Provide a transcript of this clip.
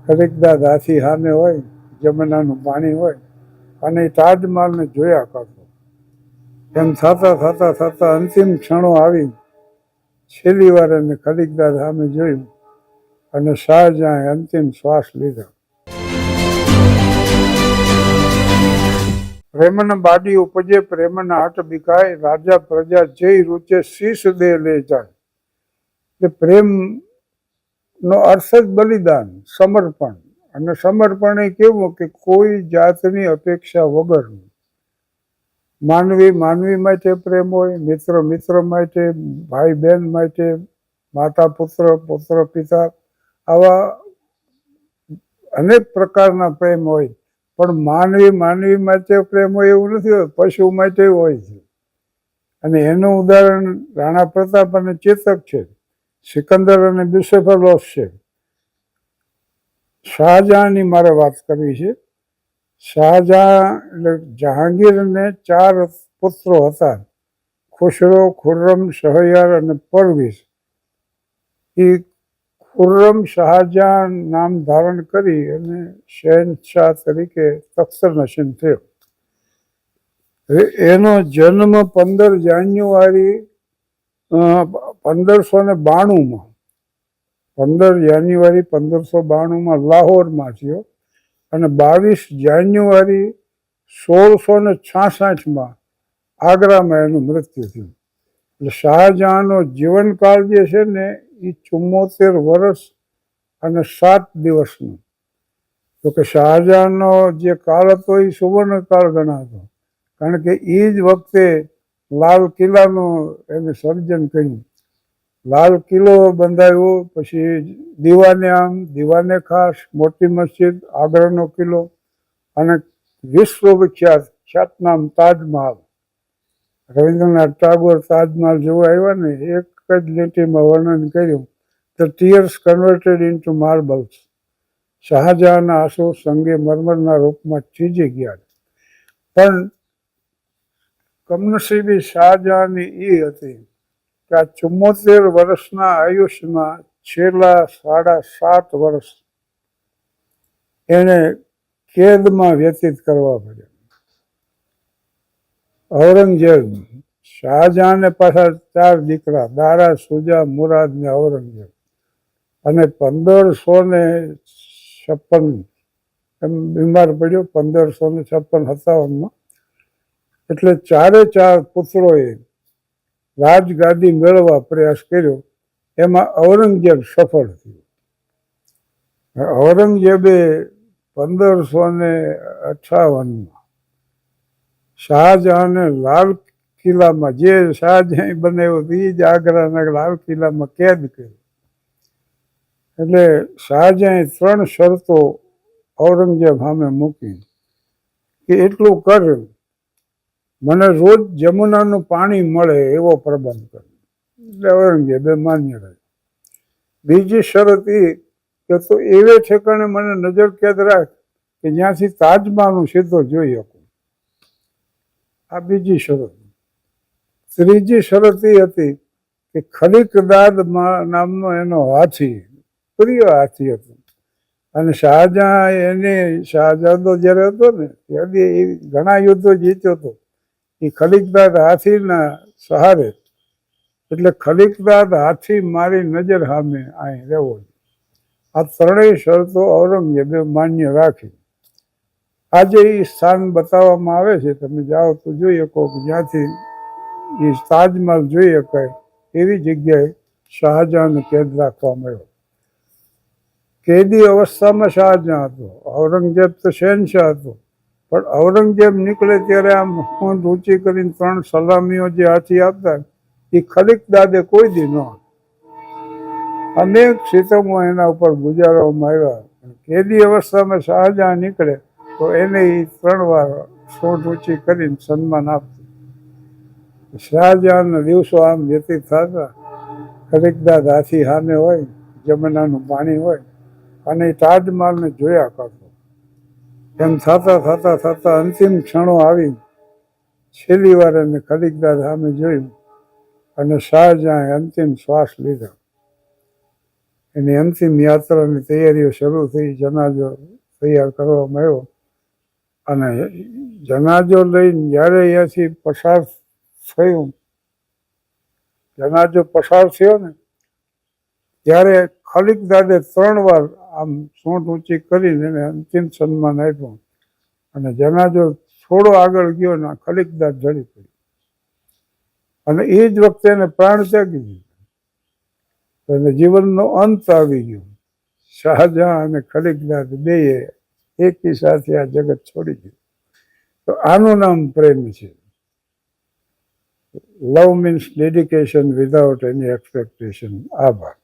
ખરીકદાદ હાથી સામે હોય, જમનાનું પાણી હોય અને તાજમહાલને જોયા કરતો. એમ થતા થતા થતા અંતિમ ક્ષણો આવી. છેલ્લી વાર એને ખરીકદાદ સામે જોયું અને શાહજહાંએ અંતિમ શ્વાસ લીધા. પ્રેમન બાડી ઉપજે પ્રેમના હટ બીકાય, રાજા પ્રજા જય રૂચે શીશ દે લે જાય. એટલે પ્રેમ નો અર્થ જ બલિદાન, સમર્પણ. અને સમર્પણ એ કેવું કે કોઈ જાતની અપેક્ષા વગરનું. માનવી માનવી માટે પ્રેમ હોય, મિત્ર મિત્ર માટે, ભાઈ બહેન માટે, માતા પુત્ર, પુત્ર પિતા, આવા અનેક પ્રકારના પ્રેમ હોય. પણ માનવી માનવી માટે પ્રેમ હોય એવું નથી હોય, પશુ માટે હોય છે. અને એનું ઉદાહરણ રાણા પ્રતાપ અને ચેતક છે, સિકંદર અને બિસેફલોસ છે. શાહજહાંની મારે વાત કરવી છે. શાહજહાં એટલે જહાંગીરને 4 પુત્રો હતા, ખુશરો, ખુર્રમ, શહરયાર અને પરવેઝ. એ ખુર્રમ શાહજહાં નામ ધારણ કરી અને શહેનશાહ તરીકે તખ્ત નશીન થયો. એનો જન્મ 15 જાન્યુઆરી 1592માં 15 જાન્યુઆરી 1592માં લાહોરમાં થયો અને 22 જાન્યુઆરી 1666માં આગ્રામાં એનું મૃત્યુ થયું. એટલે શાહજહાંનો જીવનકાળ જે છે ને એ 74 વર્ષ અને 7 દિવસનો. તો કે શાહજહાંનો જે કાળ હતો એ સુવર્ણકાળ ગણાતો, કારણ કે એ જ વખતે લાલ કિલ્લાનું એને સર્જન કર્યું. લાલ કિલ્લો બંધાયો, પછી દીવાને આમ, દીવાને ખાસ, મોટી મસ્જિદ, આગ્રાનો કિલ્લો અને વિશ્વ વિખ્યાત ખ્યાતનામ તાજમહાલ. રવિન્દ્રનાથ ટાગોર તાજમહાલ જોવા આવ્યા ને, એક જ લીટીમાં વર્ણન કર્યું, the tears converted into marbles. શાહજહાંના આંસુ સંગે મરમરના રૂપમાં થીજી ગયા. પણ કમનસીબી શાહજહાંની એ હતી કે આ 74 વર્ષના આયુષ્યમાં છેલ્લા 7.5 વર્ષ એને કેદમાં વ્યતીત કરવા પડ્યા. ઔરંગઝેબ, શાહજહાંને પાછા 4 દીકરા, દારા, સુજા, મુરાદ ને ઔરંગઝેબ. અને 1556 એમ બીમાર પડ્યો, 1556-57માં. એટલે 4 પુત્રોએ રાજગાદી મેળવવા પ્રયાસ કર્યો. એમાં ઔરંગઝેબ સફળ થયો. ઔરંગઝેબે 1558માં શાહજહાંને લાલ કિલ્લામાં, જે શાહજહાં બનાવ્યો એ જ આગ્રાના લાલ કિલ્લામાં કેદ કર્યો. એટલે શાહજહાંએ 3 શરતો ઔરંગઝેબ સામે મૂકી કે એટલું કર, મને રોજ જમુનાનું પાણી મળે એવો પ્રબંધ કરે. એટલે ઔરંગઝેબે માન્ય રહ્યો. બીજી શરત એ કે તો એવે ઠેકાણે મને નજર કેદ રાખ કે જ્યાંથી તાજમહાલ હું સીધો જોઈ શકું. આ બીજી શરત. ત્રીજી શરત એ હતી કે ખલીકદાદ નામનો એનો હાથી, પ્રિય હાથી હતો. અને શાહજહાં એને શાહજહાદો જ્યારે હતો ને ત્યારે એ ઘણા યુદ્ધો જીત્યો હતો. એ ખલીકદાદ હાથીના સહારે. એટલે ખલીકદાદ હાથી મારી નજર સામે અહીં રહેવો. આ 3 શરતો ઔરંગઝેબે માન્ય રાખી. આજે એ સ્થાન બતાવવામાં આવે છે, તમે જાઓ તો જોઈ શકો કે જ્યાંથી એ તાજમહાલ જોઈ શકાય એવી જગ્યાએ શાહજહાંને કેદ રાખવામાં આવ્યો. કેદી અવસ્થામાં શાહજહાં હતો, ઔરંગઝેબ તો શહેનશાહ હતો. પણ ઔરંગઝેબ નીકળે ત્યારે આમ હોંદ ઊંચી કરીને 3 સલામીઓ જે હાથી આપતા એ ખલીકદાદે કોઈ દી ન. અનેક સિતમો એના ઉપર ગુજારવામાં આવ્યા. કેદી અવસ્થામાં શાહજહાં નીકળે તો એને એ 3 વાર સોંઠ ઊંચી કરીને સન્માન આપતું. શાહજહાંના દિવસો આમ વ્યતીત થતા. ખલીકદાદ હાથી સામે હોય, જમનાનું પાણી હોય અને તાજમહાલને જોયા કરતો. એમ થતા થતા થતા અંતિમ ક્ષણો આવી. છેલ્લી વાર એને ખલીકદાદ સામે જોયું અને શાહજહાંએ અંતિમ શ્વાસ લીધા. એની અંતિમ યાત્રાની તૈયારીઓ શરૂ થઈ. જનાજો તૈયાર કરવામાં આવ્યો અને જનાજો લઈને જ્યારે અહીંયાથી પસાર થયું, જનાજો પસાર થયો ને ત્યારે ખલીકદાદે 3 વાર આમ સૂંઢ ઊંચી કરીને એને અંતિમ સન્માન આપ્યું અને જનાજો થોડો આગળ ગયો ને ખલીકદાદ ઢળી પડ્યો અને એ જ વખતે એને પ્રાણ ત્યાગી દીધો. એને જીવનનો અંત આવી ગયો. શાહજહાં અને ખલીકદાદ બેએ એકી સાથે આ જગત છોડી દીધું. તો આનું નામ પ્રેમ છે. Love means dedication without any expectation. આભાર.